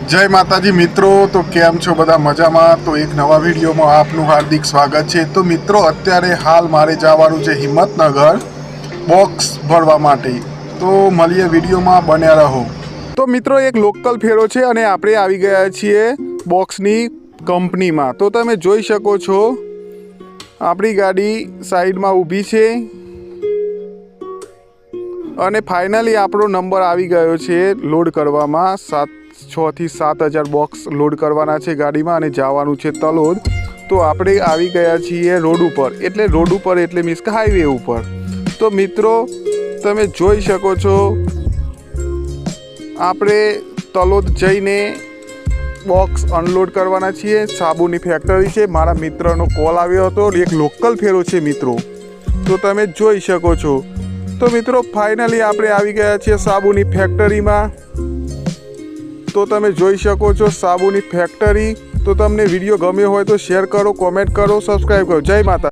जय माताजी मित्रों। तो केम छो बधा मजामां। तो एक नवा विडियो में आपनु हार्दिक स्वागत है। तो मित्रों अत्यारे हाल मारे जवानुं छे हिम्मतनगर बॉक्स भरवा माटे। तो मळीए विडियो में बन्या रहो। तो मित्रों एक लोकल फेरो छे अने आपणे आवी गया छीए बॉक्सनी कंपनी में। तो तमे जोई शको छो आपणी गाड़ी साइड में ऊभी छे અને ફાઇનલી આપણો નંબર આવી ગયો છે લોડ કરવામાં। 6 થી 7,000 બોક્સ લોડ કરવાના છે ગાડીમાં અને જવાનું છે તલોદ। તો આપણે આવી ગયા છીએ રોડ ઉપર, એટલે રોડ ઉપર એટલે મીન્સ કે હાઈવે ઉપર। તો મિત્રો તમે જોઈ શકો છો આપણે તલોદ જઈને બોક્સ અનલોડ કરવાના છીએ। સાબુની ફેક્ટરી છે, મારા મિત્રનો કોલ આવ્યો હતો, એક લોકલ ફેરો છે મિત્રો। તો તમે જોઈ શકો છો। तो मित्रों फाइनली आपणे आवी गया छे साबुनी फैक्टरी में। तो तमे जोई शको छो साबुनी फैक्टरी। तो तमने विडियो गम्यो होय तो शेर करो, कॉमेंट करो, सब्सक्राइब करो। जय माता।